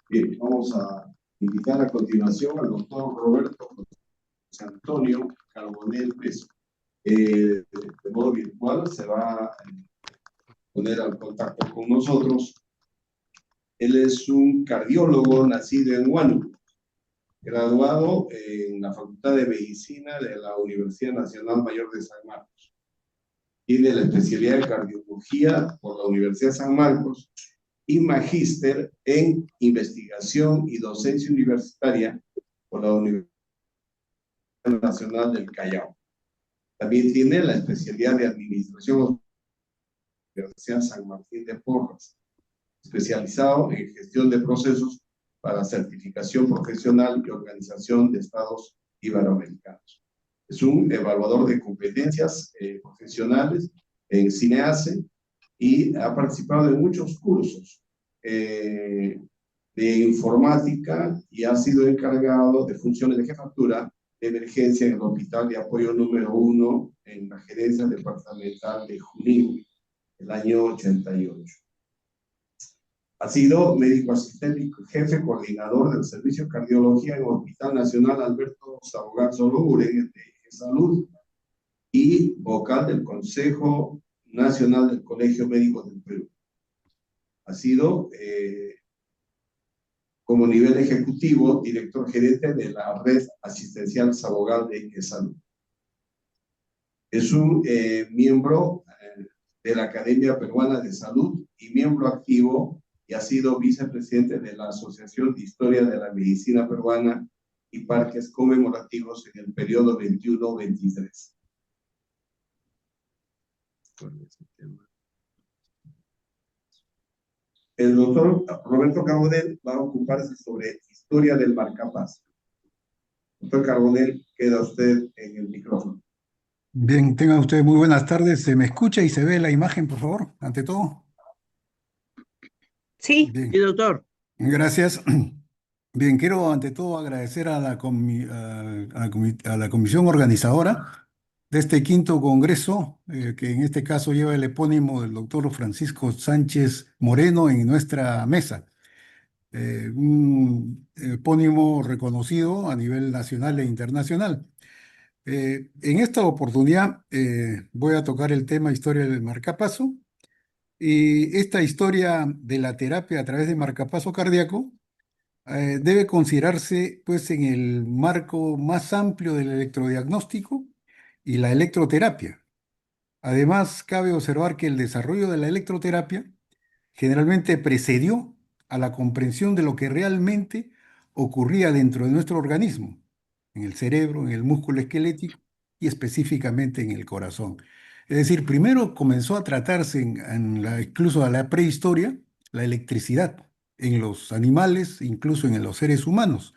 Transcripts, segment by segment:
Bien, vamos a invitar a continuación al doctor Roberto José Antonio Carbonell Peso. De modo virtual se va a poner al contacto con nosotros. Él es un cardiólogo nacido en Huánuco, graduado en la Facultad de Medicina de la Universidad Nacional Mayor de San Marcos. Tiene la especialidad de cardiología por la Universidad de San Marcos y magíster en investigación y docencia universitaria por la Universidad Nacional del Callao. También tiene la especialidad de administración de la Universidad San Martín de Porras, especializado en gestión de procesos para certificación profesional y organización de estados iberoamericanos. Es un evaluador de competencias profesionales en CINEACE y ha participado en muchos cursos de informática y ha sido encargado de funciones de jefatura de emergencia en el Hospital de Apoyo número 1 en la gerencia departamental de Junín, el año 88. Ha sido médico asistente y jefe coordinador del Servicio de Cardiología en el Hospital Nacional Alberto Sabogal Sologuren de Salud y vocal del Consejo Nacional del Colegio Médico del Perú. Ha sido, como nivel ejecutivo, director gerente de la Red Asistencial Sabogal de Salud. Es un miembro de la Academia Peruana de Salud y miembro activo y ha sido vicepresidente de la Asociación de Historia de la Medicina Peruana y parques conmemorativos en el periodo 21-23. El doctor Roberto Carbonell va a ocuparse sobre historia del marcapaso. Doctor Carbonell, queda usted en el micrófono. Bien, tengan ustedes muy buenas tardes. ¿Se me escucha y se ve la imagen, por favor, ante todo? Sí, Bien, sí, doctor. gracias. Bien, quiero ante todo agradecer a la comisión organizadora de este quinto congreso, que en este caso lleva el epónimo del doctor Francisco Sánchez Moreno en nuestra mesa. Un epónimo reconocido a nivel nacional e internacional. En esta oportunidad voy a tocar el tema historia del marcapaso y esta historia de la terapia a través de marcapaso cardíaco debe considerarse pues en el marco más amplio del electrodiagnóstico y la electroterapia. Además, cabe observar que el desarrollo de la electroterapia generalmente precedió a la comprensión de lo que realmente ocurría dentro de nuestro organismo, en el cerebro, en el músculo esquelético y específicamente en el corazón. Es decir, primero comenzó a tratarse incluso a la prehistoria, la electricidad en los animales, incluso en los seres humanos.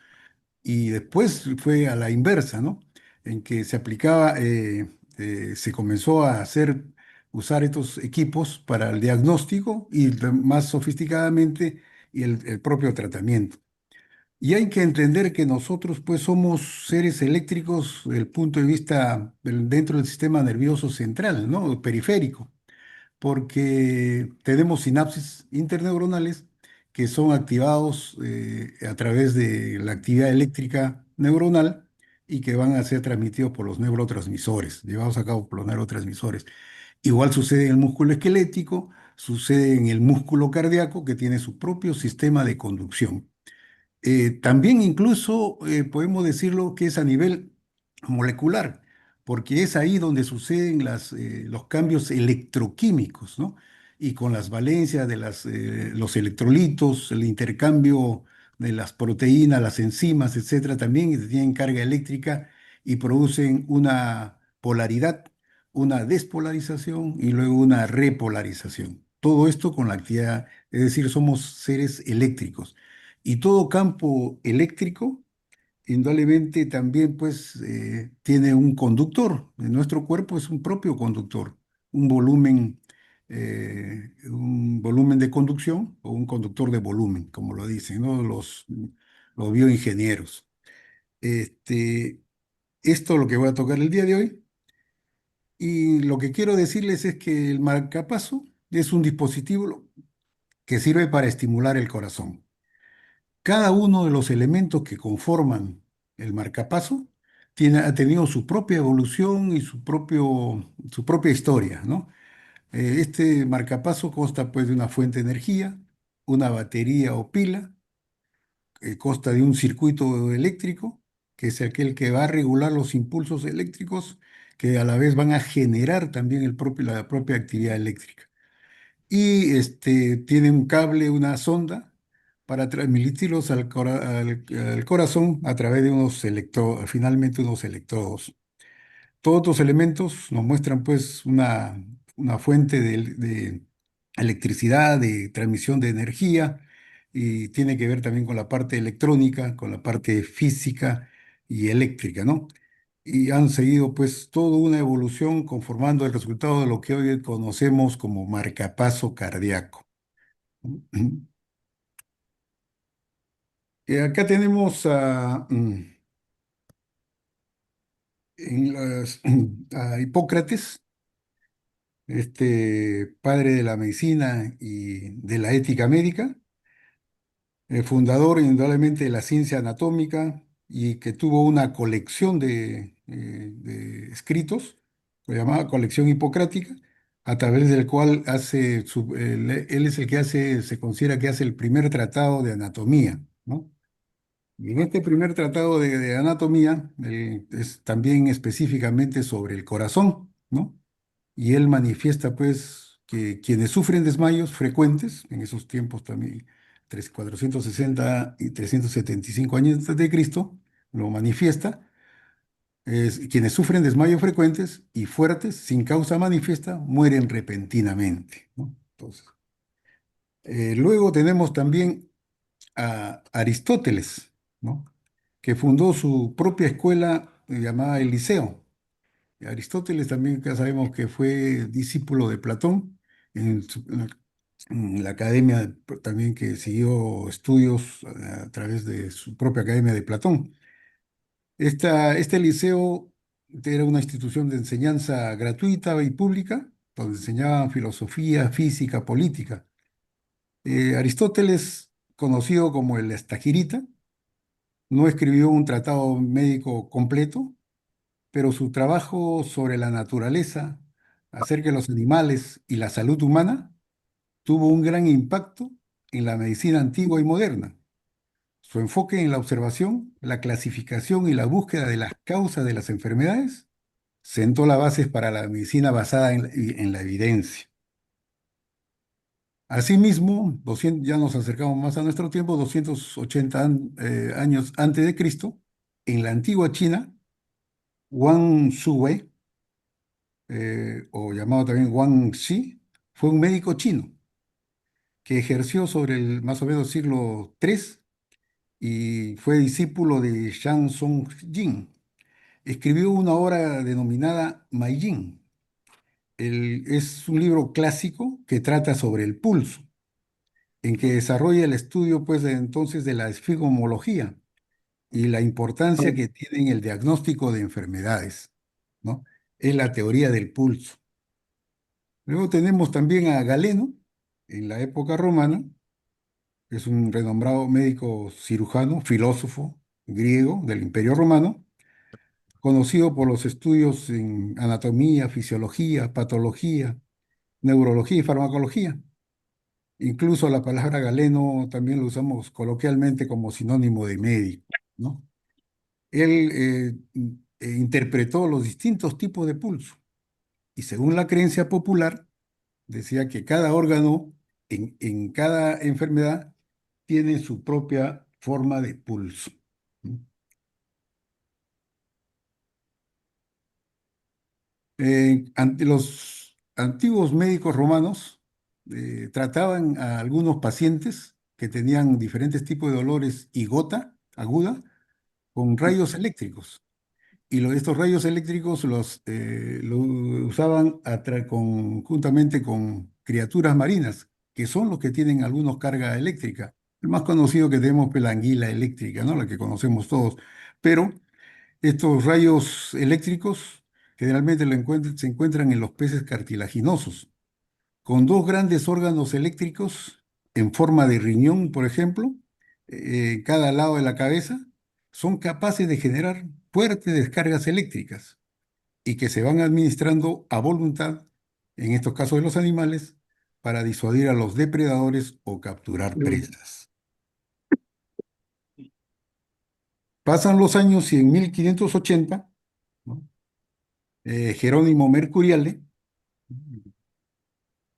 Y después fue a la inversa, ¿no? En que se aplicaba, se comenzó a usar estos equipos para el diagnóstico y más sofisticadamente y el propio tratamiento. Y hay que entender que nosotros pues somos seres eléctricos desde el punto de vista dentro del sistema nervioso central, ¿no? Periférico, porque tenemos sinapsis interneuronales que son activados a través de la actividad eléctrica neuronal y que van a ser transmitidos por los neurotransmisores, llevados a cabo por los neurotransmisores. Igual sucede en el músculo esquelético, sucede en el músculo cardíaco que tiene su propio sistema de conducción. También incluso podemos decirlo que es a nivel molecular, porque es ahí donde suceden los cambios electroquímicos, ¿no? Y con las valencias de los electrolitos, el intercambio de las proteínas, las enzimas, etcétera, también tienen carga eléctrica y producen una polaridad, una despolarización y luego una repolarización. Todo esto con la actividad, es decir, somos seres eléctricos. Y todo campo eléctrico, indudablemente también pues tiene un conductor. En nuestro cuerpo es un propio conductor, un volumen de conducción o un conductor de volumen, como lo dicen, ¿no? Los bioingenieros. Este, Esto es lo que voy a tocar el día de hoy. Y lo que quiero decirles es que el marcapaso es un dispositivo que sirve para estimular el corazón. cada uno de los elementos que conforman el marcapaso ha tenido su propia evolución y su propia historia, ¿no? Este marcapaso consta pues de una fuente de energía, una batería o pila, consta de un circuito eléctrico, que es aquel que va a regular los impulsos eléctricos, que a la vez van a generar también la propia actividad eléctrica. Y tiene un cable, una sonda, para transmitirlos al corazón a través de unos electrodos, finalmente unos electrodos. Todos estos elementos nos muestran pues una fuente de electricidad, de transmisión de energía, y tiene que ver también con la parte electrónica, con la parte física y eléctrica, ¿no? Y han seguido pues toda una evolución conformando el resultado de lo que hoy conocemos como marcapaso cardíaco. Acá tenemos a Hipócrates, padre de la medicina y de la ética médica, fundador indudablemente de la ciencia anatómica y que tuvo una colección de escritos, lo llamaba colección hipocrática, a través del cual él es el que se considera que hace el primer tratado de anatomía, ¿no? Y en este primer tratado de anatomía es también específicamente sobre el corazón, ¿no? Y él manifiesta pues que quienes sufren desmayos frecuentes, en esos tiempos también, 460 y 375 años antes de Cristo, lo manifiesta, quienes sufren desmayos frecuentes y fuertes sin causa manifiesta mueren repentinamente, ¿no? Entonces, luego tenemos también a Aristóteles, ¿no? Que fundó su propia escuela llamada el Liceo. Aristóteles también ya sabemos que fue discípulo de Platón, en la academia también que siguió estudios a través de su propia academia de Platón. Este liceo era una institución de enseñanza gratuita y pública, donde enseñaban filosofía, física, política. Aristóteles, conocido como el Estagirita, no escribió un tratado médico completo, pero su trabajo sobre la naturaleza, acerca de los animales y la salud humana, tuvo un gran impacto en la medicina antigua y moderna. Su enfoque en la observación, la clasificación y la búsqueda de las causas de las enfermedades sentó las bases para la medicina basada en la evidencia. Asimismo, ya nos acercamos más a nuestro tiempo, 280 años antes de Cristo, en la antigua China, Wang Shuwei, o llamado también Wang Xi, fue un médico chino que ejerció sobre el más o menos siglo III y fue discípulo de Shang Tsung Jin. Escribió una obra denominada Maijin. Es un libro clásico que trata sobre el pulso, en que desarrolla el estudio pues entonces de la esfigmología y la importancia que tiene en el diagnóstico de enfermedades, ¿no? Es la teoría del pulso. Luego tenemos también a Galeno, en la época romana, es un renombrado médico cirujano, filósofo griego del Imperio Romano, conocido por los estudios en anatomía, fisiología, patología, neurología y farmacología. Incluso la palabra galeno también lo usamos coloquialmente como sinónimo de médico, ¿no? Él interpretó los distintos tipos de pulso y según la creencia popular, decía que cada órgano en cada enfermedad tiene su propia forma de pulso. Ante los antiguos médicos romanos trataban a algunos pacientes que tenían diferentes tipos de dolores y gota aguda con rayos eléctricos. Y estos rayos eléctricos lo usaban juntamente con criaturas marinas, que son los que tienen algunos carga eléctrica. El más conocido que tenemos es la anguila eléctrica, ¿no? La que conocemos todos. Pero estos rayos eléctricos generalmente se encuentran en los peces cartilaginosos, con dos grandes órganos eléctricos en forma de riñón, por ejemplo, en cada lado de la cabeza, son capaces de generar fuertes descargas eléctricas y que se van administrando a voluntad, en estos casos de los animales, para disuadir a los depredadores o capturar presas. Pasan los años y en 1580, ¿no? Jerónimo Mercuriale,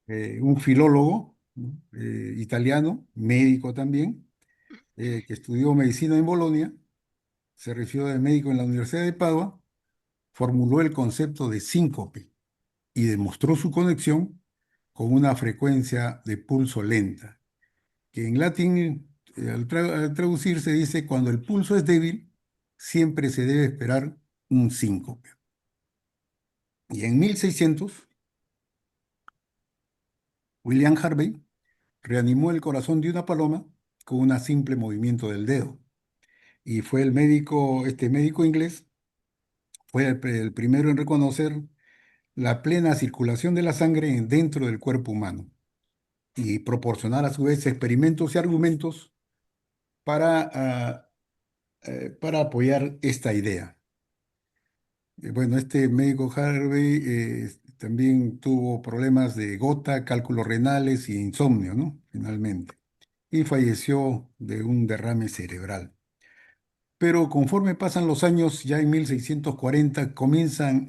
un filólogo, ¿no? Italiano, médico también, que estudió medicina en Bolonia, se recibió de médico en la Universidad de Padua, formuló el concepto de síncope y demostró su conexión con una frecuencia de pulso lenta, que en latín, al traducirse, dice, cuando el pulso es débil, siempre se debe esperar un síncope. Y en 1600, William Harvey reanimó el corazón de una paloma con un simple movimiento del dedo. Y fue este médico inglés, fue el primero en reconocer la plena circulación de la sangre dentro del cuerpo humano y proporcionar a su vez experimentos y argumentos para, para apoyar esta idea. Bueno, este médico Harvey también tuvo problemas de gota, cálculos renales y insomnio, ¿no? Finalmente. Y falleció de un derrame cerebral. Pero conforme pasan los años, ya en 1640 comienzan,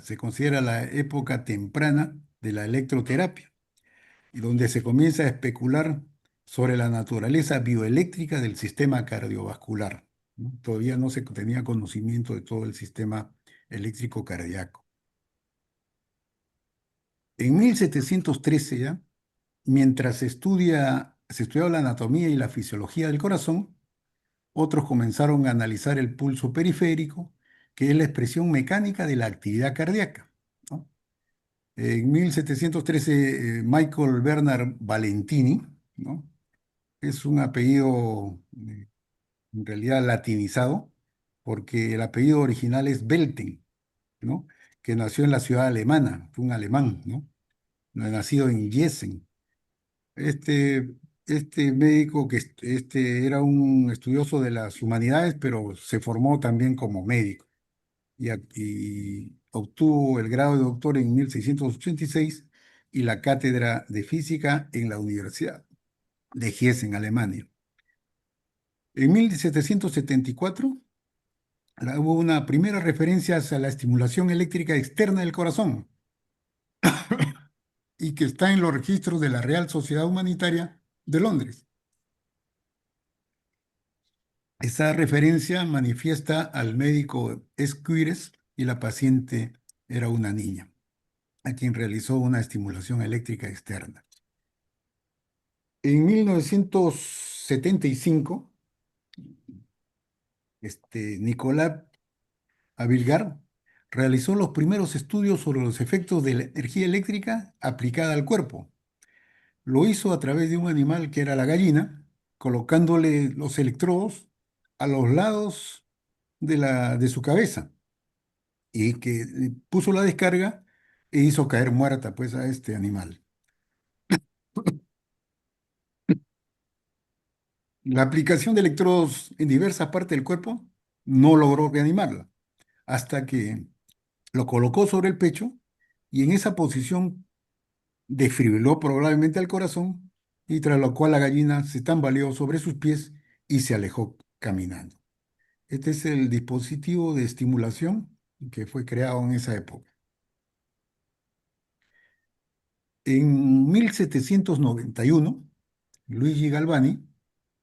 se considera la época temprana de la electroterapia, y donde se comienza a especular sobre la naturaleza bioeléctrica del sistema cardiovascular, ¿no? Todavía no se tenía conocimiento de todo el sistema eléctrico cardíaco. En 1713 ya, mientras se estudiaba la anatomía y la fisiología del corazón, otros comenzaron a analizar el pulso periférico, que es la expresión mecánica de la actividad cardíaca, ¿no? En 1713, Michael Bernard Valentini, ¿no? Es un apellido en realidad latinizado, porque el apellido original es Belten, ¿no? Que nació en la ciudad alemana, fue un alemán, ¿no? Nacido en Gießen. Este, este médico era un estudioso de las humanidades, pero se formó también como médico y obtuvo el grado de doctor en 1686 y la cátedra de física en la Universidad de Gießen, Alemania. En 1774 hubo una primera referencia a la estimulación eléctrica externa del corazón y que está en los registros de la Real Sociedad Humanitaria de Londres. Esa referencia manifiesta al médico Squires y la paciente era una niña, a quien realizó una estimulación eléctrica externa. En 1975, Nicolás Abilgar realizó los primeros estudios sobre los efectos de la energía eléctrica aplicada al cuerpo. Lo hizo a través de un animal que era la gallina, colocándole los electrodos a los lados de su cabeza y que puso la descarga e hizo caer muerta pues a este animal. La aplicación de electrodos en diversas partes del cuerpo no logró reanimarla, hasta que lo colocó sobre el pecho y en esa posición desfibriló probablemente al corazón, y tras lo cual la gallina se tambaleó sobre sus pies y se alejó caminando. Este es el dispositivo de estimulación que fue creado en esa época. En 1791, Luigi Galvani,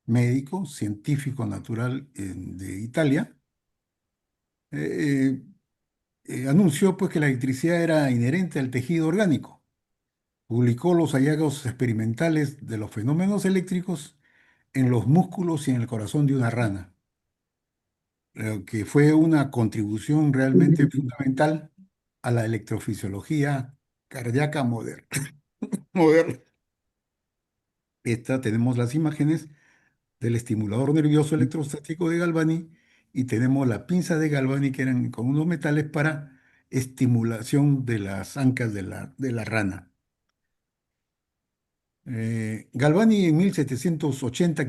médico, científico natural de Italia, eh, anunció pues que la electricidad era inherente al tejido orgánico. Publicó los hallazgos experimentales de los fenómenos eléctricos en los músculos y en el corazón de una rana, que fue una contribución realmente fundamental a la electrofisiología cardíaca moderna. Moderna. Esta tenemos las imágenes del estimulador nervioso electrostático de Galvani y tenemos la pinza de Galvani que eran con unos metales para estimulación de las ancas de la rana. Galvani en 1780,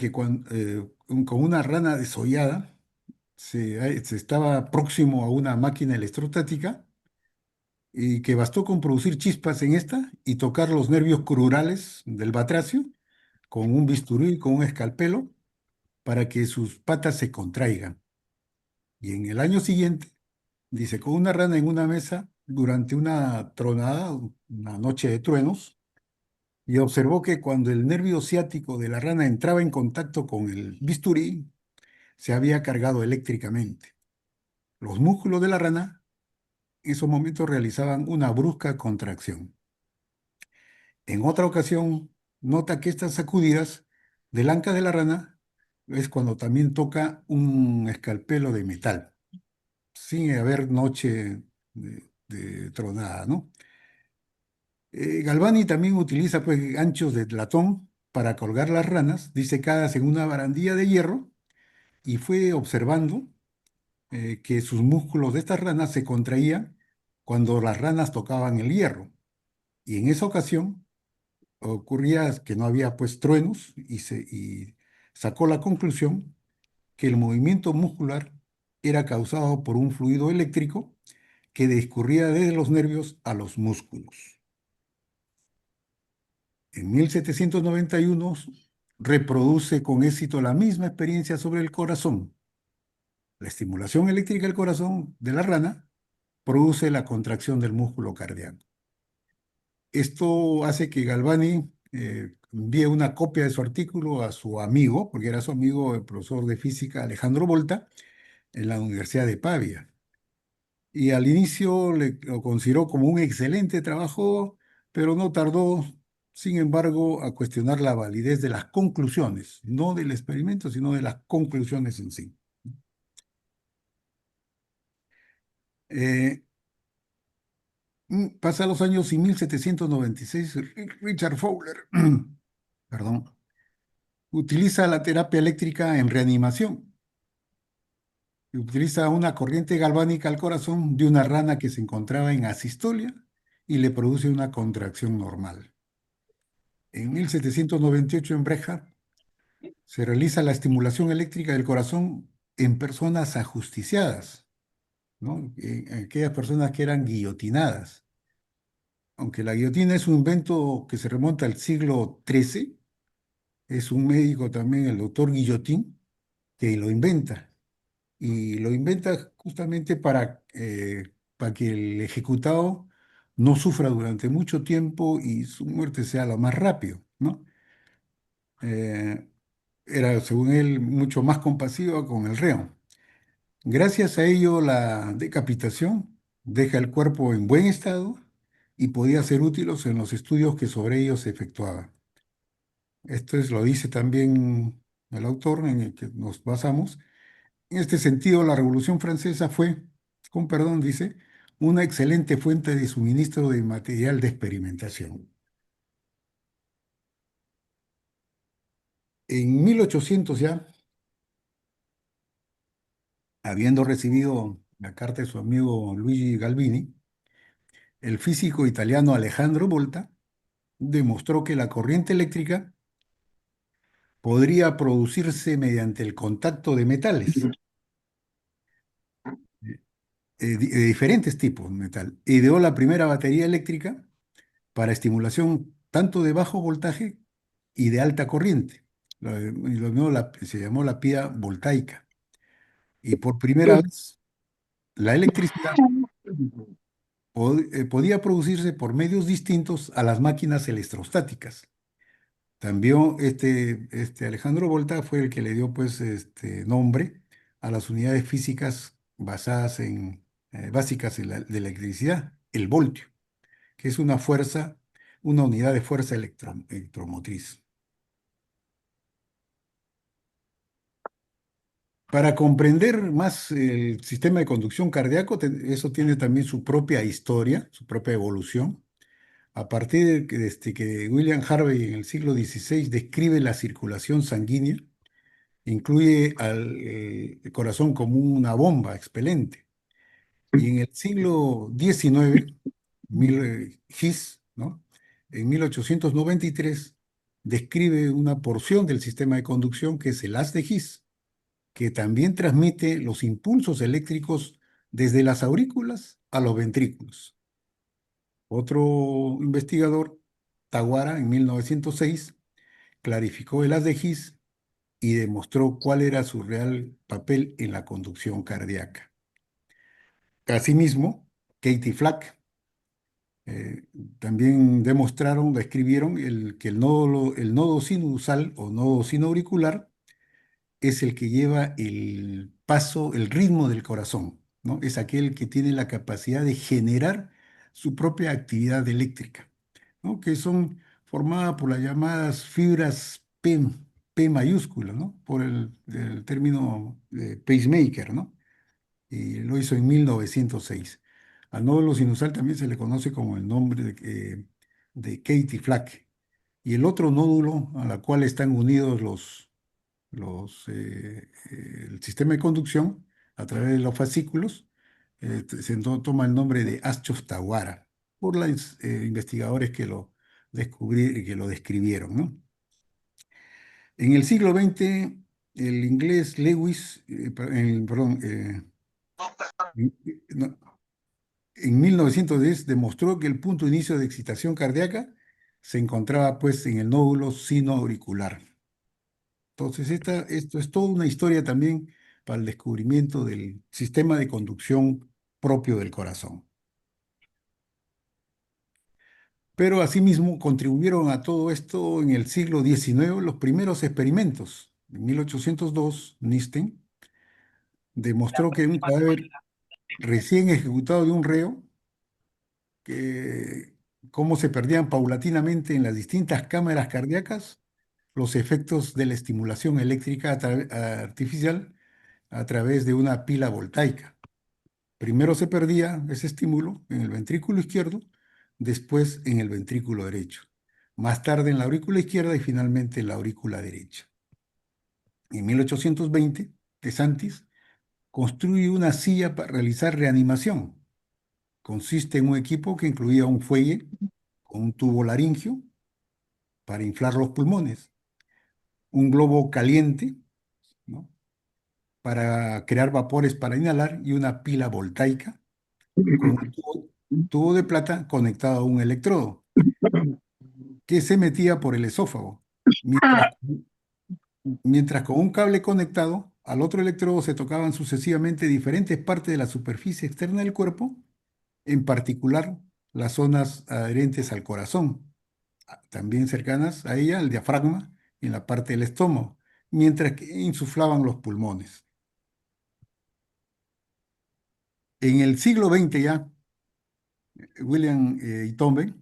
con una rana desollada, se estaba próximo a una máquina electrostática y que bastó con producir chispas en esta y tocar los nervios crurales del batracio con un bisturí, con un escalpelo, para que sus patas se contraigan. Y en el año siguiente, dice, con una rana en una mesa durante una tronada, una noche de truenos, y observó que cuando el nervio ciático de la rana entraba en contacto con el bisturí, se había cargado eléctricamente. Los músculos de la rana en esos momentos realizaban una brusca contracción. En otra ocasión, nota que estas sacudidas del anca de la rana es cuando también toca un escalpelo de metal, sin haber noche de tronada, ¿no? Galvani también utiliza pues, ganchos de latón para colgar las ranas, disecadas en una barandilla de hierro, y fue observando que sus músculos de estas ranas se contraían cuando las ranas tocaban el hierro. Y en esa ocasión ocurría que no había pues truenos y sacó la conclusión que el movimiento muscular era causado por un fluido eléctrico que discurría desde los nervios a los músculos. En 1791 reproduce con éxito la misma experiencia sobre el corazón. La estimulación eléctrica del corazón de la rana produce la contracción del músculo cardíaco. Esto hace que Galvani envíe una copia de su artículo a su amigo, porque era su amigo, el profesor de física Alejandro Volta, en la Universidad de Pavia. Y al inicio lo consideró como un excelente trabajo, pero no tardó, sin embargo, a cuestionar la validez de las conclusiones, no del experimento, sino de las conclusiones en sí. Eh, Pasa los años y 1796, Richard Fowler, perdón, utiliza la terapia eléctrica en reanimación. Utiliza una corriente galvánica al corazón de una rana que se encontraba en asistolia y le produce una contracción normal. En 1798 en Breja se realiza la estimulación eléctrica del corazón en personas ajusticiadas, ¿no? En aquellas personas que eran guillotinadas. Aunque la guillotina es un invento que se remonta al siglo XIII, es un médico también, el doctor Guillotín, que lo inventa. Y lo inventa justamente para que el ejecutado no sufra durante mucho tiempo y su muerte sea lo más rápido, ¿no? Eh, Era, según él, mucho más compasiva con el reo. Gracias a ello, la decapitación deja el cuerpo en buen estado y podía ser útil en los estudios que sobre ellos se efectuaban. Lo dice también el autor en el que nos basamos. En este sentido, la Revolución Francesa fue, con perdón, dice, una excelente fuente de suministro de material de experimentación. En 1800 ya, habiendo recibido la carta de su amigo Luigi Galvini, el físico italiano Alejandro Volta demostró que la corriente eléctrica podría producirse mediante el contacto de metales de diferentes tipos de metal. Ideó la primera batería eléctrica para estimulación tanto de bajo voltaje y de alta corriente. Se llamó la pía voltaica. Y por primera vez, la electricidad podía producirse por medios distintos a las máquinas electrostáticas. También este Alejandro Volta fue el que le dio pues, este nombre a las unidades físicas basadas básicas de electricidad, el voltio, que es una unidad de fuerza electromotriz. Para comprender más el sistema de conducción cardíaco, eso tiene también su propia historia, su propia evolución. A partir que William Harvey en el siglo XVI describe la circulación sanguínea, incluye el corazón como una bomba expelente. Y en el siglo XIX, His, ¿no? En 1893 describe una porción del sistema de conducción que es el haz de His, que también transmite los impulsos eléctricos desde las aurículas a los ventrículos. Otro investigador, Tawara, en 1906, clarificó el haz de His y demostró cuál era su real papel en la conducción cardíaca. Asimismo, Katie Flack eh, también demostraron, describieron que el nodo sinusal o nodo sinoauricular es el que lleva el paso, el ritmo del corazón, ¿no? Es aquel que tiene la capacidad de generar su propia actividad eléctrica, ¿no? Que son formadas por las llamadas fibras P mayúscula, ¿no? Por el término de pacemaker, ¿no? Y lo hizo en 1906. Al nódulo sinusal también se le conoce como el nombre de Katie Flack. Y el otro nódulo a la cual están unidos el sistema de conducción a través de los fascículos, toma el nombre de Aschoff-Tawara por los investigadores que lo describieron, ¿no? En el siglo XX, el inglés Lewis, perdón, no, en 1910 demostró que el punto de inicio de excitación cardíaca se encontraba pues en el nódulo sinoauricular. Entonces, esto es toda una historia también para el descubrimiento del sistema de conducción propio del corazón. Pero asimismo contribuyeron a todo esto en el siglo XIX los primeros experimentos. En 1802, Nisten demostró que un cadáver recién ejecutado de un reo, que cómo se perdían paulatinamente en las distintas cámaras cardíacas los efectos de la estimulación eléctrica artificial a través de una pila voltaica. Primero se perdía ese estímulo en el ventrículo izquierdo, después en el ventrículo derecho, más tarde en la aurícula izquierda y finalmente en la aurícula derecha. En 1820, De Santis construye una silla para realizar reanimación. Consiste en un equipo que incluía un fuelle con un tubo laringio para inflar los pulmones, un globo caliente, ¿no? Para crear vapores para inhalar y una pila voltaica con un tubo de plata conectado a un electrodo que se metía por el esófago, mientras, mientras con un cable conectado al otro electrodo se tocaban sucesivamente diferentes partes de la superficie externa del cuerpo, en particular las zonas adherentes al corazón, también cercanas a ella, el diafragma, en la parte del estómago, mientras que insuflaban los pulmones. En el siglo XX ya, William Itombek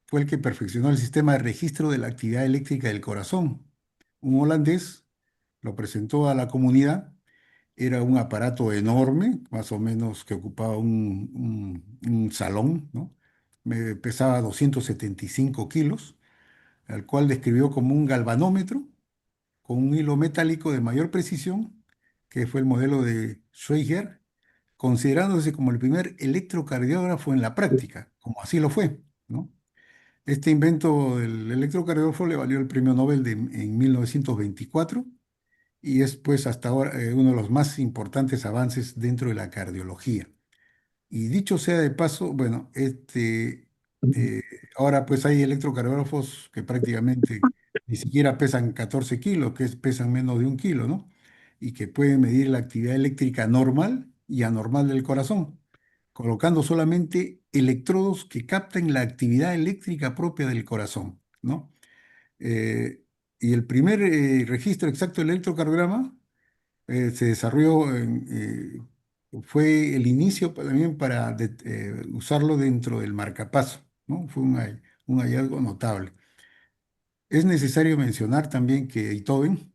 fue el que perfeccionó el sistema de registro de la actividad eléctrica del corazón. Un holandés lo presentó a la comunidad. Era un aparato enorme, más o menos que ocupaba un salón, ¿no? Pesaba 275 kilos, al cual describió como un galvanómetro con un hilo metálico de mayor precisión, que fue el modelo de Schweiger, considerándose como el primer electrocardiógrafo en la práctica, como así lo fue, ¿no? Este invento del electrocardiógrafo le valió el premio Nobel en 1924 y es pues hasta ahora uno de los más importantes avances dentro de la cardiología. Y dicho sea de paso, bueno, eh, ahora pues hay electrocardiógrafos que prácticamente ni siquiera pesan 14 kilos, pesan menos de un kilo, ¿no? Y que pueden medir la actividad eléctrica normal y anormal del corazón, colocando solamente electrodos que capten la actividad eléctrica propia del corazón, ¿no? Eh, y el primer registro exacto del electrocardiograma se desarrolló, fue el inicio también para usarlo dentro del marcapaso, ¿no? Fue un hallazgo notable. Es necesario mencionar también que Beethoven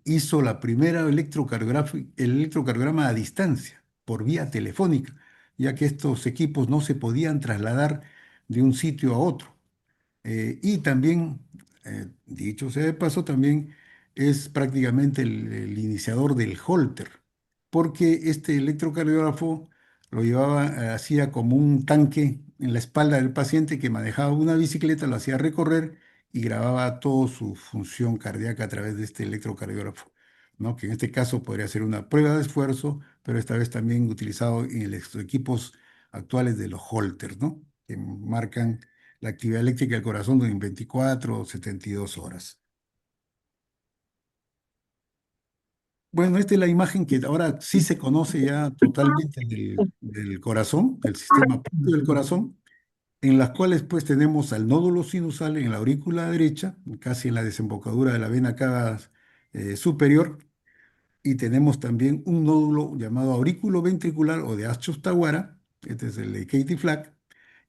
hizo la primera el electrocardiograma a distancia, por vía telefónica, ya que estos equipos no se podían trasladar de un sitio a otro. Y también, dicho sea de paso, también es prácticamente el iniciador del Holter, porque este electrocardiógrafo lo llevaba, hacía como un tanque en la espalda del paciente que manejaba una bicicleta, lo hacía recorrer y grababa toda su función cardíaca a través de este electrocardiógrafo, ¿no? Que en este caso podría ser una prueba de esfuerzo, pero esta vez también utilizado en los equipos actuales de los Holter, ¿no? Que marcan la actividad eléctrica del corazón en 24 o 72 horas. Bueno, esta es la imagen que ahora sí se conoce ya totalmente del corazón, del sistema propio del corazón, en las cuales pues tenemos al nódulo sinusal en la aurícula derecha, casi en la desembocadura de la vena cava superior, y tenemos también un nódulo llamado aurículo ventricular o de Ashton-Tawara, este es el de Katie Flack,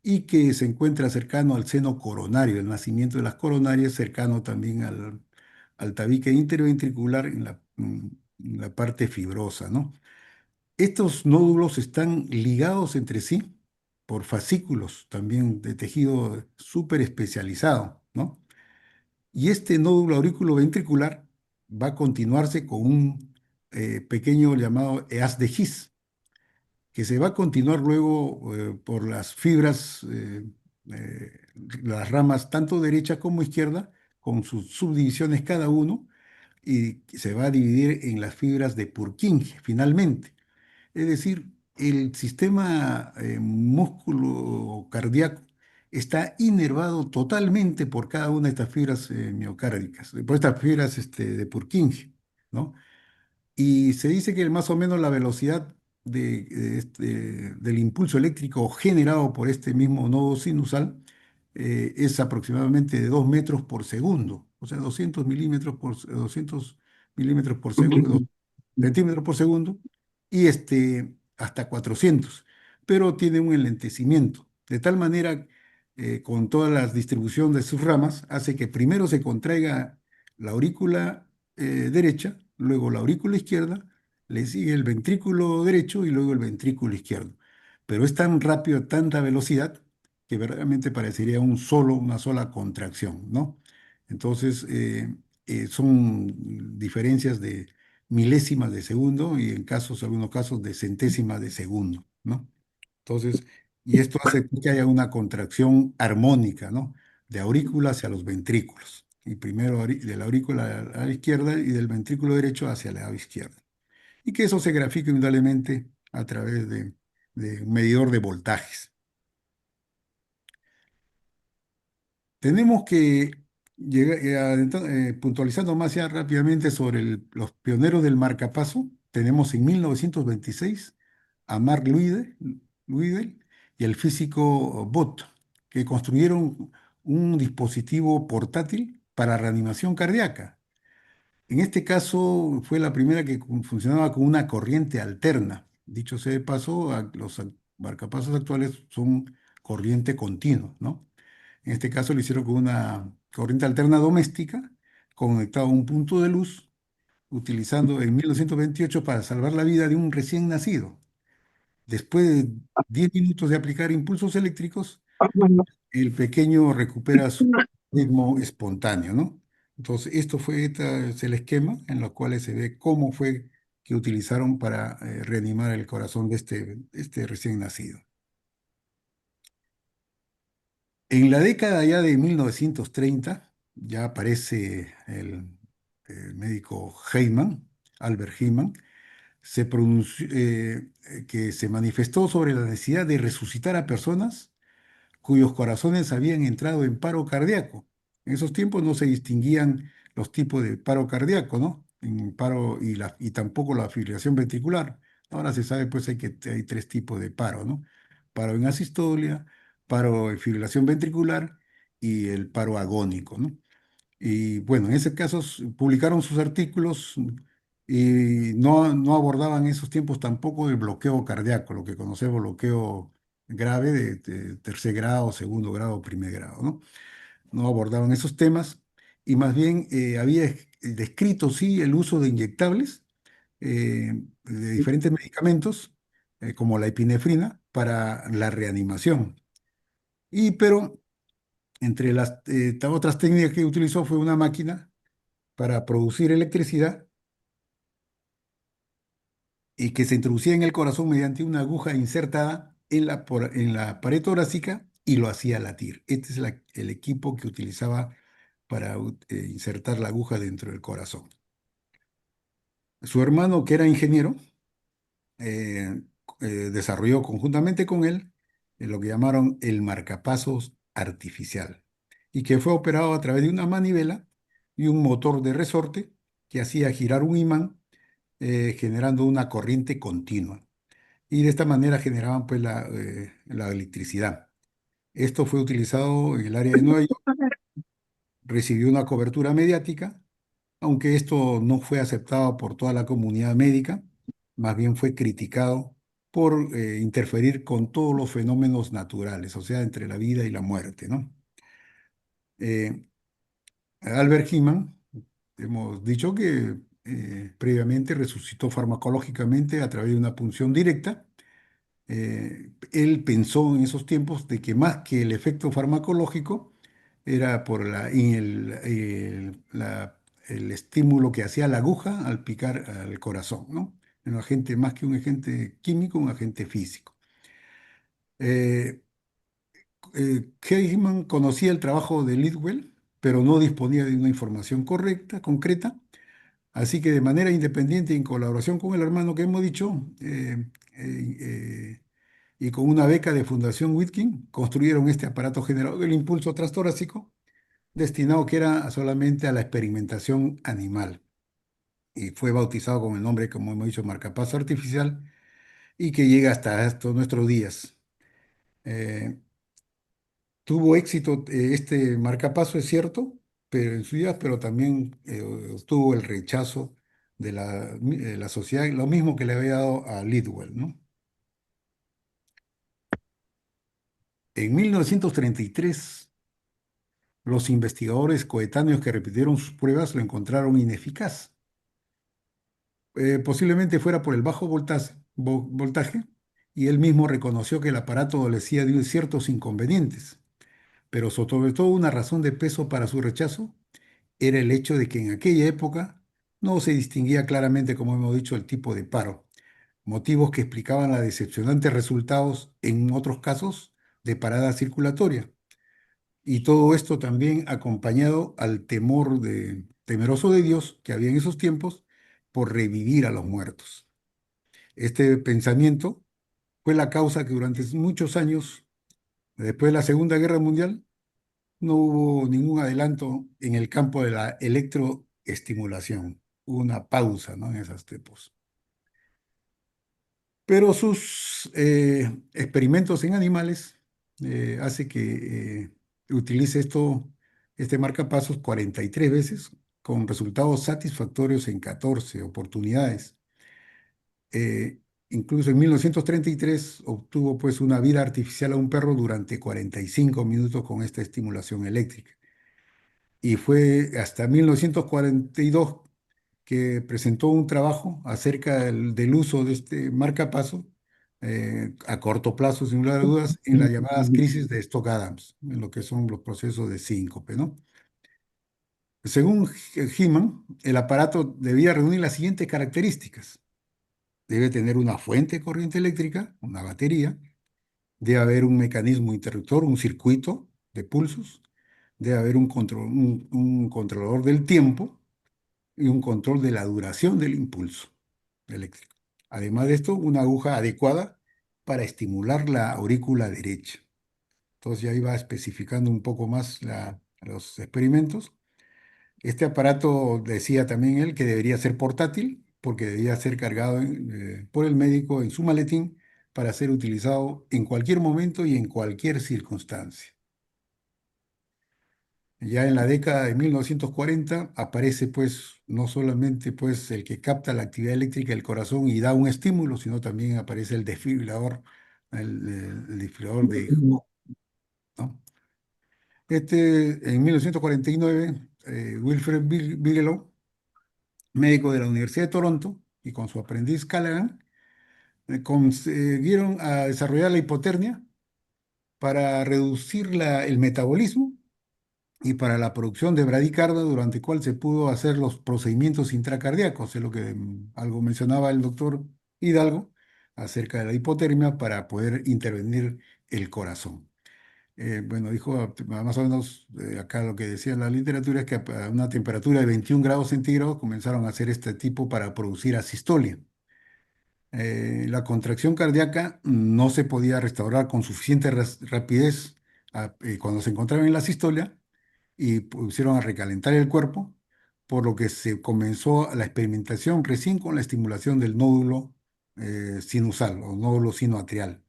y que se encuentra cercano al seno coronario, el nacimiento de las coronarias, cercano también al tabique interventricular en la parte fibrosa, ¿no? Estos nódulos están ligados entre sí por fascículos también de tejido súper especializado, ¿no? Y este nódulo auriculoventricular va a continuarse con un pequeño llamado haz de His, que se va a continuar luego por las fibras, eh, las ramas tanto derecha como izquierda, con sus subdivisiones cada uno, y se va a dividir en las fibras de Purkinje, finalmente. Es decir, el sistema músculo cardíaco está inervado totalmente por cada una de estas fibras miocárdicas, por estas fibras de Purkinje, ¿no? Y se dice que más o menos la velocidad del impulso eléctrico generado por este mismo nodo sinusal es aproximadamente de 2 metros por segundo, o sea, 200 milímetros por segundo, centímetros por segundo, y hasta 400, pero tiene un enlentecimiento, de tal manera, con toda la distribución de sus ramas, hace que primero se contraiga la aurícula derecha, luego la aurícula izquierda, le sigue el ventrículo derecho y luego el ventrículo izquierdo. Pero es tan rápido, tanta velocidad, que verdaderamente parecería una sola contracción, ¿no? Entonces, son diferencias de milésimas de segundo y en algunos casos de centésimas de segundo, ¿no? Entonces, y esto hace que haya una contracción armónica, ¿no? De aurícula hacia los ventrículos. Y primero de la aurícula a la izquierda y del ventrículo derecho hacia la izquierda. Y que eso se grafica indudablemente a través de un medidor de voltajes. Tenemos que llegar, puntualizando más ya rápidamente sobre los pioneros del marcapaso, tenemos en 1926 a Mark Liddell y el físico Bott, que construyeron un dispositivo portátil para reanimación cardíaca. En este caso fue la primera que funcionaba con una corriente alterna. Dicho sea de paso, los marcapasos actuales son corriente continua, ¿no? En este caso lo hicieron con una corriente alterna doméstica conectado a un punto de luz, utilizando en 1928 para salvar la vida de un recién nacido. Después de 10 minutos de aplicar impulsos eléctricos, el pequeño recupera su ritmo espontáneo, ¿no? Entonces, este es el esquema en los cuales se ve cómo fue que utilizaron para reanimar el corazón de este recién nacido. En la década ya de 1930, ya aparece el médico Heyman, Albert Heyman, que se manifestó sobre la necesidad de resucitar a personas cuyos corazones habían entrado en paro cardíaco. En esos tiempos no se distinguían los tipos de paro cardíaco, ¿no? En paro y tampoco la fibrilación ventricular. Ahora se sabe pues que hay tres tipos de paro, ¿no? Paro en asistolia, paro en fibrilación ventricular y el paro agónico, ¿no? Y bueno, en ese caso publicaron sus artículos y no abordaban en esos tiempos tampoco el bloqueo cardíaco, lo que conocemos bloqueo grave de tercer grado, segundo grado, primer grado, ¿no? No abordaban esos temas y más bien había descrito, sí, el uso de inyectables, de diferentes medicamentos, como la epinefrina, para la reanimación. Pero entre las otras técnicas que utilizó fue una máquina para producir electricidad y que se introducía en el corazón mediante una aguja insertada en la pared torácica y lo hacía latir. Este es el equipo que utilizaba para insertar la aguja dentro del corazón. Su hermano, que era ingeniero, eh, desarrolló conjuntamente con él lo que llamaron el marcapasos artificial, y que fue operado a través de una manivela y un motor de resorte que hacía girar un imán, generando una corriente continua. Y de esta manera generaban pues la electricidad. Esto fue utilizado en el área de Nueva York, recibió una cobertura mediática, aunque esto no fue aceptado por toda la comunidad médica, más bien fue criticado por interferir con todos los fenómenos naturales, o sea, entre la vida y la muerte, ¿no? Eh, Albert Heyman, hemos dicho que previamente resucitó farmacológicamente a través de una punción directa. Él pensó en esos tiempos de que más que el efecto farmacológico era por el estímulo que hacía la aguja al picar al corazón, ¿no? Un agente, más que un agente químico, un agente físico. Eh, Heyman conocía el trabajo de Lidwell, pero no disponía de una información correcta, concreta, así que de manera independiente y en colaboración con el hermano que hemos dicho, y con una beca de Fundación Whitkin, construyeron este aparato generador del impulso transtorácico, destinado que era solamente a la experimentación animal, y fue bautizado con el nombre, como hemos dicho, marcapaso artificial, y que llega hasta estos nuestros días. Eh, Tuvo éxito este marcapaso, es cierto, pero en su día, pero también tuvo el rechazo de la sociedad, lo mismo que le había dado a Lidwell, ¿no? En 1933, los investigadores coetáneos que repitieron sus pruebas lo encontraron ineficaz. Posiblemente fuera por el bajo voltaje, y él mismo reconoció que el aparato adolecía de ciertos inconvenientes, pero sobre todo una razón de peso para su rechazo era el hecho de que en aquella época no se distinguía claramente, como hemos dicho, el tipo de paro, motivos que explicaban los decepcionantes resultados en otros casos de parada circulatoria. Y todo esto también acompañado al temeroso de Dios que había en esos tiempos por revivir a los muertos. Este pensamiento fue la causa que durante muchos años, después de la Segunda Guerra Mundial, no hubo ningún adelanto en el campo de la electroestimulación. Hubo una pausa, ¿no? En esos tiempos. Pero sus experimentos en animales hace que utilice este marcapasos 43 veces con resultados satisfactorios en 14 oportunidades. Eh, Incluso en 1933 obtuvo pues una vida artificial a un perro durante 45 minutos con esta estimulación eléctrica. Y fue hasta 1942 que presentó un trabajo acerca del uso de este marcapaso a corto plazo, sin lugar a dudas, en las llamadas crisis de Stokes-Adams, en lo que son los procesos de síncope, ¿no? Según Heeman, el aparato debía reunir las siguientes características. Debe tener una fuente de corriente eléctrica, una batería, debe haber un mecanismo interruptor, un circuito de pulsos, debe haber un controlador del tiempo y un control de la duración del impulso eléctrico. Además de esto, una aguja adecuada para estimular la aurícula derecha. Entonces ya iba especificando un poco más los experimentos. Este aparato decía también él que debería ser portátil porque debía ser cargado por el médico en su maletín para ser utilizado en cualquier momento y en cualquier circunstancia. Ya en la década de 1940 aparece pues no solamente pues el que capta la actividad eléctrica del corazón y da un estímulo, sino también aparece el desfibrilador, el desfibrilador de Hooke, ¿no? En 1949, Wilfred Bigelow, médico de la Universidad de Toronto, y con su aprendiz Callaghan, consiguieron a desarrollar la hipotermia para reducir el metabolismo y para la producción de bradicardia, durante el cual se pudo hacer los procedimientos intracardíacos, es lo que algo mencionaba el doctor Hidalgo acerca de la hipotermia para poder intervenir el corazón. Bueno, dijo más o menos, acá lo que decía la literatura es que a una temperatura de 21 grados centígrados comenzaron a hacer este tipo para producir asistolia. La contracción cardíaca no se podía restaurar con suficiente rapidez cuando se encontraba en la sistolia y pusieron a recalentar el cuerpo, por lo que se comenzó la experimentación recién con la estimulación del nódulo sinusal o nódulo sinoatrial.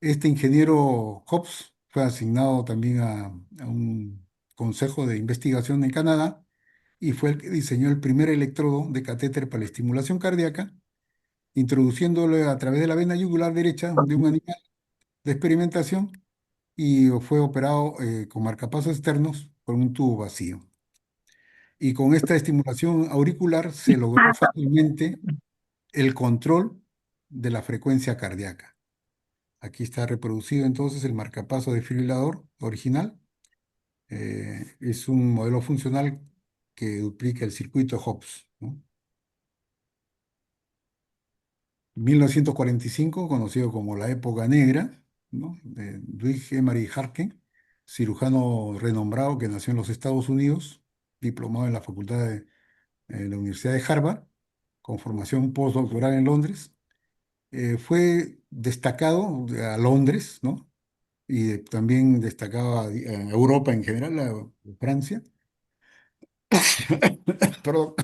Este ingeniero Hobbs fue asignado también a un consejo de investigación en Canadá y fue el que diseñó el primer electrodo de catéter para la estimulación cardíaca, introduciéndolo a través de la vena yugular derecha de un animal de experimentación y fue operado con marcapasos externos por un tubo vacío. Y con esta estimulación auricular se logró fácilmente el control de la frecuencia cardíaca. Aquí está reproducido entonces el marcapaso desfibrilador original. Es un modelo funcional que duplica el circuito Hobbs, ¿no? 1945, conocido como la época negra, ¿no? De Ludwig Emery Hartke, cirujano renombrado que nació en los Estados Unidos, diplomado en la Facultad de la Universidad de Harvard, con formación postdoctoral en Londres. Fue destacado a Londres, ¿no? Y también destacado a Europa en general, a Francia, perdón,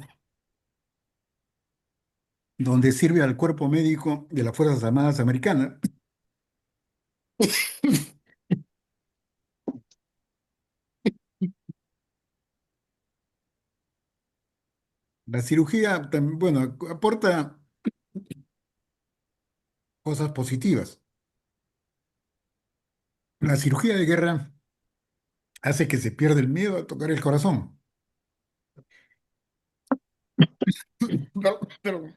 donde sirve al cuerpo médico de las Fuerzas Armadas Americanas. La cirugía, bueno, aporta cosas positivas. La cirugía de guerra hace que se pierda el miedo a tocar el corazón. Pero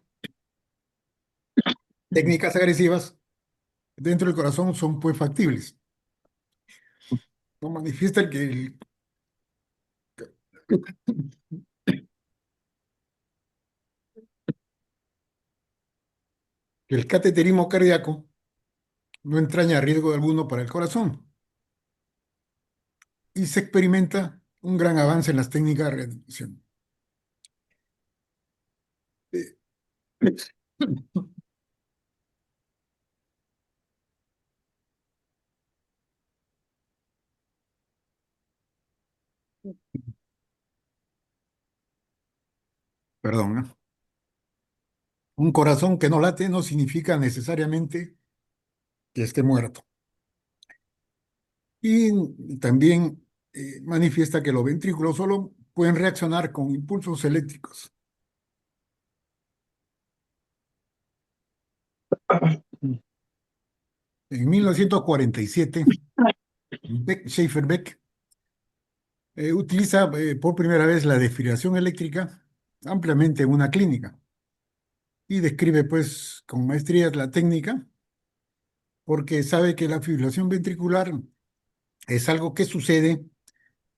técnicas agresivas dentro del corazón son pues factibles. No manifiestan que el cateterismo cardíaco no entraña riesgo alguno para el corazón y se experimenta un gran avance en las técnicas de reanimación. Eh, Perdón, ¿no? Un corazón que no late no significa necesariamente que esté muerto. Y también manifiesta que los ventrículos solo pueden reaccionar con impulsos eléctricos. En 1947, Schaefer-Beck utiliza por primera vez la desfibrilación eléctrica ampliamente en una clínica y describe pues con maestría la técnica porque sabe que la fibrilación ventricular es algo que sucede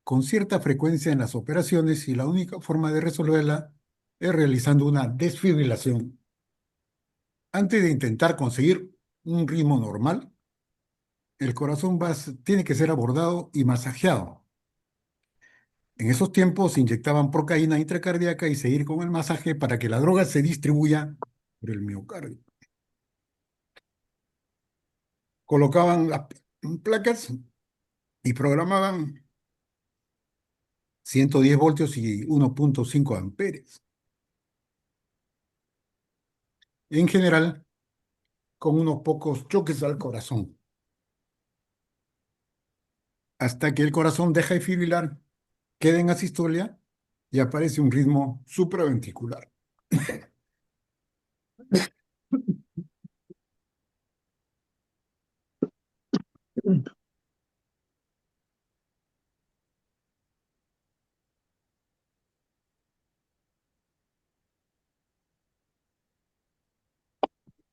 con cierta frecuencia en las operaciones y la única forma de resolverla es realizando una desfibrilación. Antes de intentar conseguir un ritmo normal, el corazón tiene que ser abordado y masajeado. En esos tiempos se inyectaban procaína intracardíaca y seguir con el masaje para que la droga se distribuya por el miocardio. Colocaban las placas y programaban 110 voltios y 1,5 amperes. En general, con unos pocos choques al corazón, hasta que el corazón deja de fibrilar, queda en asistolia y aparece un ritmo supraventricular.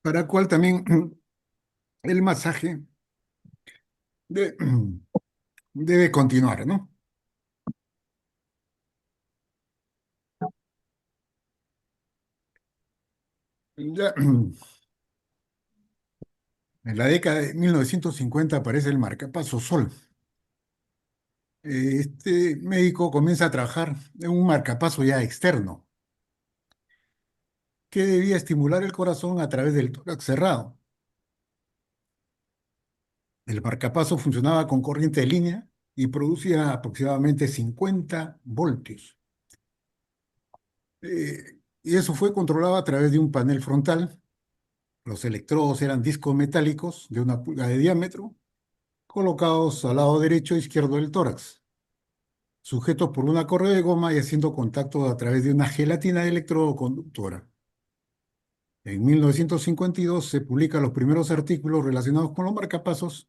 Para el cual también el masaje de- debe continuar, ¿no? Ya, en la década de 1950 aparece el marcapaso Sol. Este médico comienza a trabajar en un marcapaso ya externo, que debía estimular el corazón a través del tórax cerrado. El marcapaso funcionaba con corriente de línea y producía aproximadamente 50 voltios. Y eso fue controlado a través de un panel frontal. Los electrodos eran discos metálicos de 1 pulgada de diámetro, colocados al lado derecho e izquierdo del tórax, sujetos por una correa de goma y haciendo contacto a través de una gelatina de electrodo conductora. En 1952 se publican los primeros artículos relacionados con los marcapasos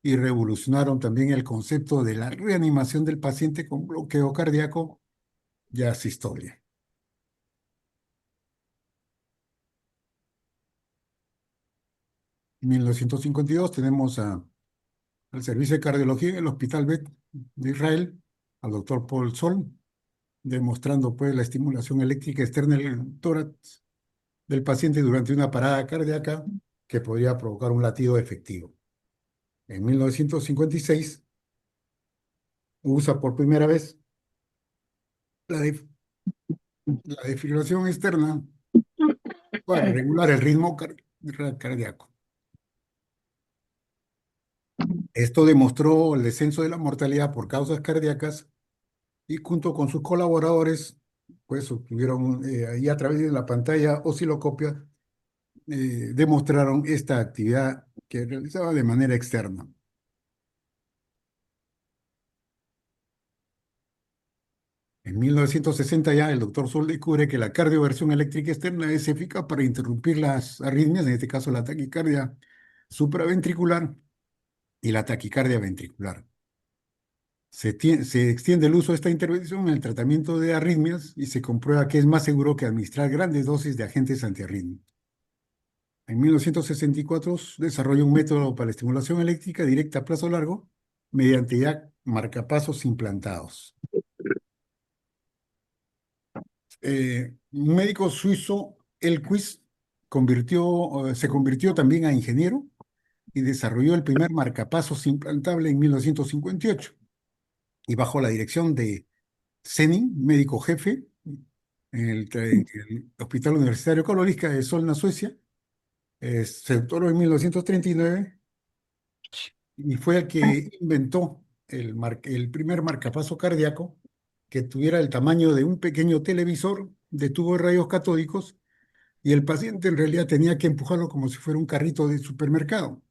y revolucionaron también el concepto de la reanimación del paciente con bloqueo cardíaco y asistolia. En 1952 tenemos al Servicio de Cardiología del Hospital Beth de Israel, al doctor Paul Sol, demostrando pues la estimulación eléctrica externa del tórax del paciente durante una parada cardíaca que podría provocar un latido efectivo. En 1956 usa por primera vez la, def- la desfibrilación externa para regular el ritmo cardíaco. Esto demostró el descenso de la mortalidad por causas cardíacas y junto con sus colaboradores, pues obtuvieron ahí a través de la pantalla osciloscopia, demostraron esta actividad que realizaba de manera externa. En 1960 ya el doctor Sol descubre que la cardioversión eléctrica externa es eficaz para interrumpir las arritmias, en este caso la taquicardia supraventricular y la taquicardia ventricular. Se extiende el uso de esta intervención en el tratamiento de arritmias y se comprueba que es más seguro que administrar grandes dosis de agentes antiarrítmicos. En 1964 desarrolla un método para la estimulación eléctrica directa a plazo largo mediante ya marcapasos implantados. Un médico suizo, Elquist, se convirtió también a ingeniero y desarrolló el primer marcapasos implantable en 1958 y bajo la dirección de Senning, médico jefe en el Hospital Universitario Karolinska de Solna, Suecia. Se doctoró en 1939 y fue el que inventó el primer marcapaso cardíaco que tuviera el tamaño de un pequeño televisor de tubos de rayos catódicos y el paciente en realidad tenía que empujarlo como si fuera un carrito de supermercado.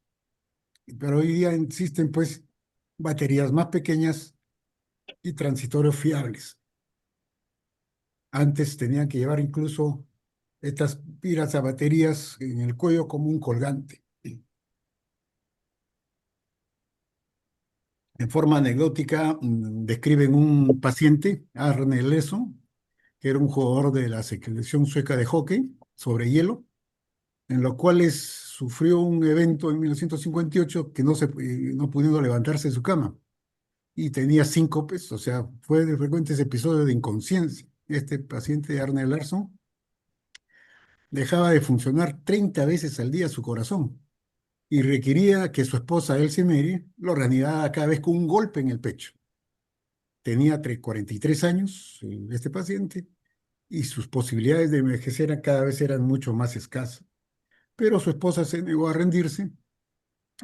Pero hoy día existen pues baterías más pequeñas y transitorios fiables. Antes tenían que llevar incluso estas pilas a baterías en el cuello como un colgante. En forma anecdótica, describen un paciente, Arne Leso, que era un jugador de la selección sueca de hockey sobre hielo, en lo cual sufrió un evento en 1958 que no pudiendo levantarse de su cama y tenía síncopes, o sea, fue de frecuentes episodios de inconsciencia. Este paciente, Arne Larsson, dejaba de funcionar 30 veces al día su corazón y requería que su esposa, Elsie Mary, lo reanimara cada vez con un golpe en el pecho. Tenía 43 años, este paciente, y sus posibilidades de envejecer cada vez eran mucho más escasas. Pero su esposa se negó a rendirse.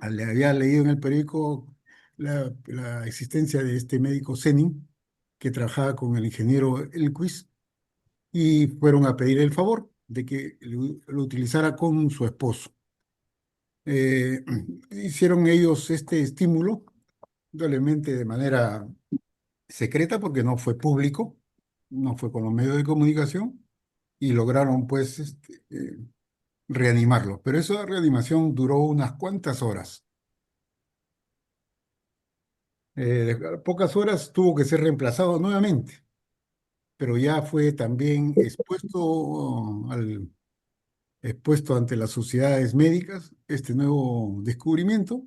Le había leído en el periódico la existencia de este médico Senning, que trabajaba con el ingeniero Elquist, y fueron a pedir el favor de que lo utilizara con su esposo. Eh, Hicieron ellos este estímulo, probablemente de manera secreta porque no fue público, no fue con los medios de comunicación, y lograron pues reanimarlo. Pero esa reanimación duró unas cuantas horas. De pocas horas tuvo que ser reemplazado nuevamente, pero ya fue también expuesto ante las sociedades médicas este nuevo descubrimiento,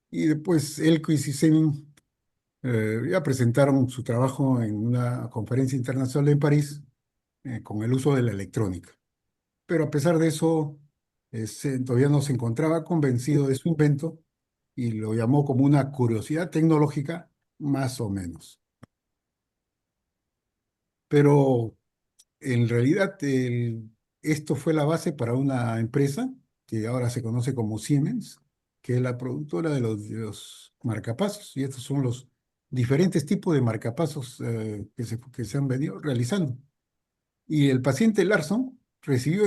y después Elquist y Semin ya presentaron su trabajo en una conferencia internacional en París con el uso de la electrónica. Pero a pesar de eso, todavía no se encontraba convencido de su invento y lo llamó como una curiosidad tecnológica más o menos. Pero en realidad esto fue la base para una empresa que ahora se conoce como Siemens, que es la productora de los marcapasos. Y estos son los diferentes tipos de marcapasos que se han venido realizando. Y el paciente Larson recibió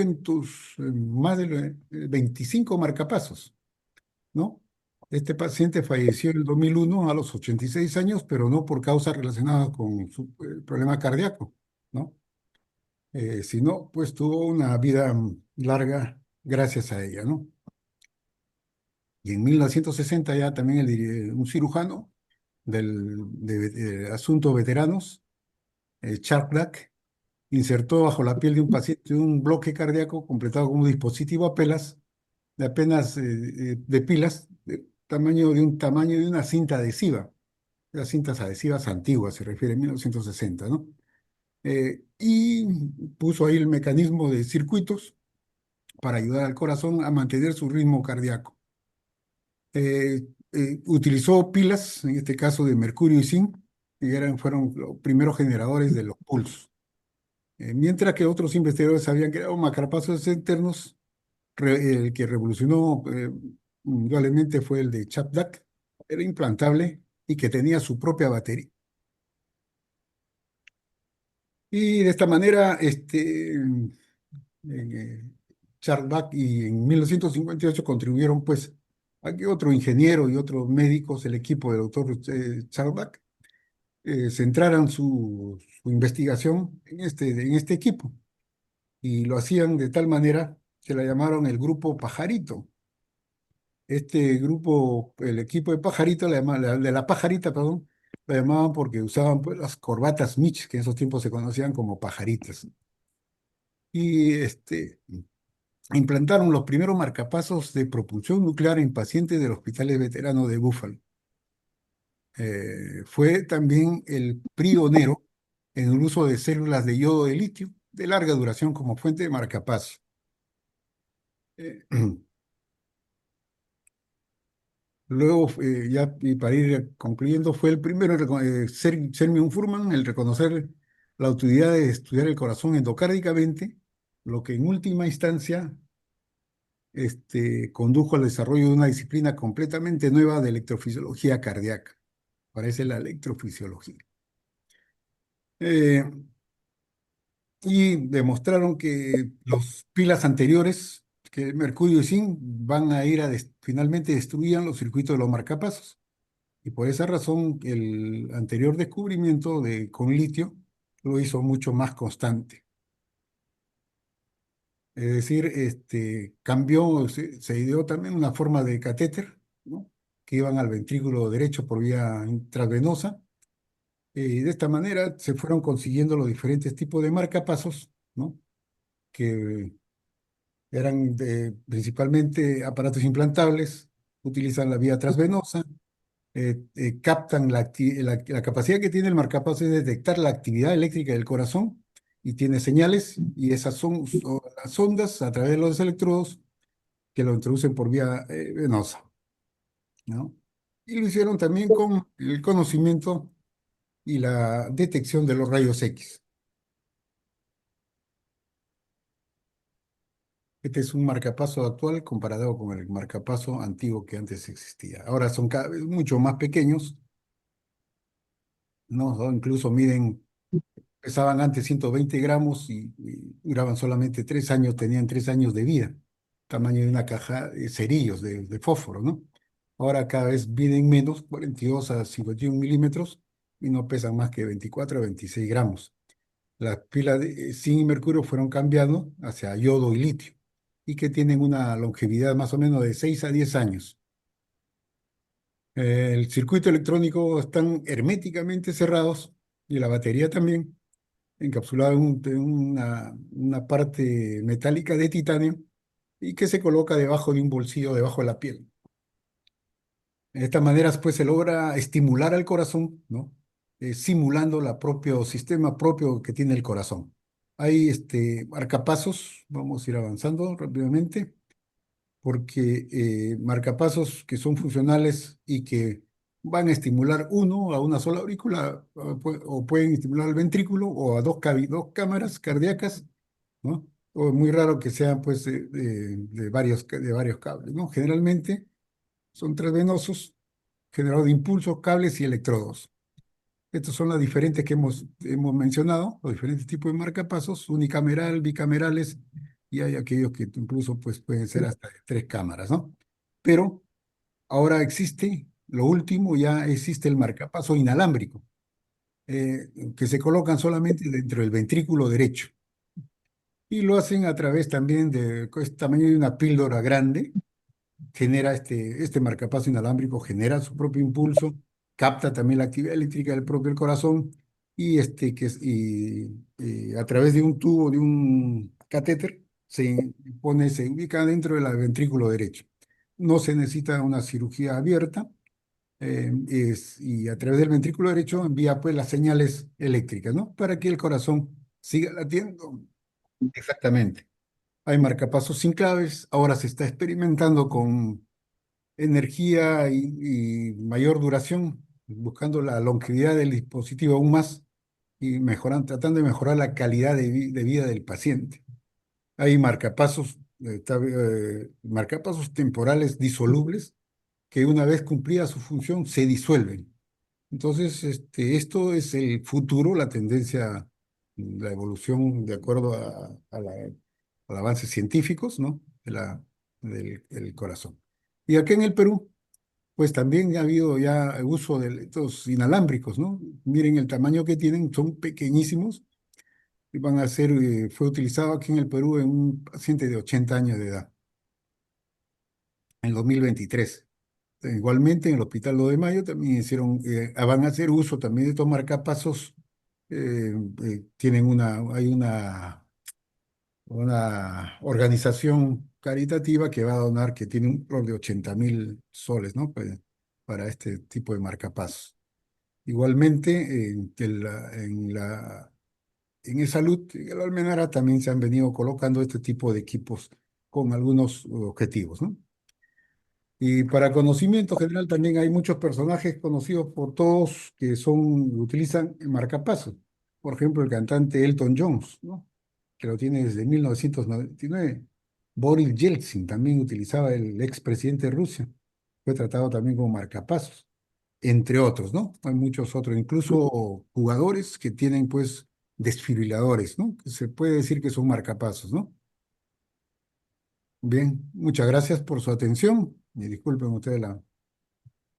más de 25 marcapasos, ¿no? Este paciente falleció en el 2001 a los 86 años, pero no por causas relacionadas con su problema cardíaco, ¿no? Sino, pues tuvo una vida larga gracias a ella, ¿no? Y en 1960 ya también un cirujano de asuntos veteranos, Charles Black, insertó bajo la piel de un paciente un bloque cardíaco completado con un dispositivo a pelas, de pilas, de un tamaño de una cinta adhesiva, las cintas adhesivas antiguas, se refiere a 1960, ¿no? Y puso ahí el mecanismo de circuitos para ayudar al corazón a mantener su ritmo cardíaco. Utilizó pilas, en este caso de mercurio y zinc, y fueron los primeros generadores de los pulsos. Mientras que otros investigadores habían creado marcapasos internos, el que revolucionó indudablemente fue el de Chapdak, era implantable y que tenía su propia batería. Y de esta manera, Charles Bach y en 1958 contribuyeron pues a que otro ingeniero y otros médicos, el equipo del doctor Charles Bach, centraran su investigación en este equipo. Y lo hacían de tal manera que la llamaron el grupo Pajarito. Este grupo, el equipo de Pajarito, de la Pajarita, perdón, la llamaban porque usaban pues, las corbatas Mitch, que en esos tiempos se conocían como pajaritas. Y implantaron los primeros marcapasos de propulsión nuclear en pacientes del Hospital Veterano de Buffalo. Fue también el pionero en el uso de células de yodo de litio de larga duración como fuente de marcapaso. Eh, Luego, ya y para ir concluyendo, fue el primero, Sherman Furman, el reconocer la utilidad de estudiar el corazón endocárdicamente, lo que en última instancia condujo al desarrollo de una disciplina completamente nueva de electrofisiología cardíaca. Parece la electrofisiología. Eh, y demostraron que los pilas anteriores, que el mercurio y zinc, van a ir finalmente destruían los circuitos de los marcapasos. Y por esa razón, el anterior descubrimiento con litio lo hizo mucho más constante. Es decir, cambió, se ideó también una forma de catéter, ¿no? Que iban al ventrículo derecho por vía intravenosa. Y de esta manera se fueron consiguiendo los diferentes tipos de marcapasos, ¿no? Que eran principalmente aparatos implantables, utilizan la vía transvenosa, captan la capacidad que tiene el marcapaso es detectar la actividad eléctrica del corazón y tiene señales y esas son las ondas a través de los electrodos que lo introducen por vía venosa, ¿no? Y lo hicieron también con el conocimiento y la detección de los rayos X. Este es un marcapaso actual comparado con el marcapaso antiguo que antes existía. Ahora son cada vez mucho más pequeños, ¿no? O incluso pesaban antes 120 gramos y duraban solamente 3 años, tenían 3 años de vida, tamaño de una caja de cerillos de fósforo, ¿no? Ahora cada vez miden menos, 42 a 51 milímetros, y no pesan más que 24 a 26 gramos. Las pilas de zinc y mercurio fueron cambiando hacia yodo y litio, y que tienen una longevidad más o menos de 6 a 10 años. El circuito electrónico están herméticamente cerrados, y la batería también encapsulada en una parte metálica de titanio y que se coloca debajo de un bolsillo, debajo de la piel. De esta manera, pues, se logra estimular al corazón, ¿no? Simulando el propio sistema propio que tiene el corazón. Hay marcapasos, vamos a ir avanzando rápidamente, porque marcapasos que son funcionales y que van a estimular uno a una sola aurícula, o pueden estimular el ventrículo o a dos cámaras cardíacas, ¿no? O es muy raro que sean pues de varios cables, ¿no? Generalmente son tres venosos, generador de impulsos, cables y electrodos. Estos son las diferentes que hemos mencionado, los diferentes tipos de marcapasos, unicameral, bicamerales, y hay aquellos que incluso pues, pueden ser hasta de tres cámaras, ¿no? Pero ahora existe, lo último, ya existe el marcapaso inalámbrico, que se colocan solamente dentro del ventrículo derecho. Y lo hacen a través también de este tamaño de una píldora grande, genera este marcapaso inalámbrico, genera su propio impulso, capta también la actividad eléctrica del propio corazón y a través de un tubo, de un catéter, se ubica dentro del ventrículo derecho. No se necesita una cirugía abierta, y a través del ventrículo derecho envía pues las señales eléctricas, ¿no? Para que el corazón siga latiendo. Exactamente. Hay marcapasos sin claves, ahora se está experimentando con energía y mayor duración, buscando la longevidad del dispositivo aún más y tratando de mejorar la calidad de vida del paciente. Hay marcapasos temporales disolubles que una vez cumplida su función se disuelven. Entonces, esto es el futuro, la tendencia, la evolución de acuerdo a avances científicos, ¿no? Del corazón. Y aquí en el Perú, pues también ha habido ya uso de estos inalámbricos, ¿no? Miren el tamaño que tienen, son pequeñísimos y fue utilizado aquí en el Perú en un paciente de 80 años de edad, en 2023. Igualmente en el Hospital 2 de Mayo también van a hacer uso también de estos marcapasos. Hay una organización caritativa que va a donar, que tiene un valor de 80.000 soles, ¿no? Para este tipo de marcapasos. Igualmente, en el Salud, en el Almenara, también se han venido colocando este tipo de equipos con algunos objetivos, ¿no? Y para conocimiento general también hay muchos personajes conocidos por todos utilizan el marcapasos. Por ejemplo, el cantante Elton John, ¿no? Que lo tiene desde 1999. Boris Yeltsin también utilizaba el expresidente de Rusia. Fue tratado también como marcapasos, entre otros, ¿no? Hay muchos otros, incluso jugadores que tienen pues desfibriladores, ¿no? Que se puede decir que son marcapasos, ¿no? Bien, muchas gracias por su atención y disculpen ustedes la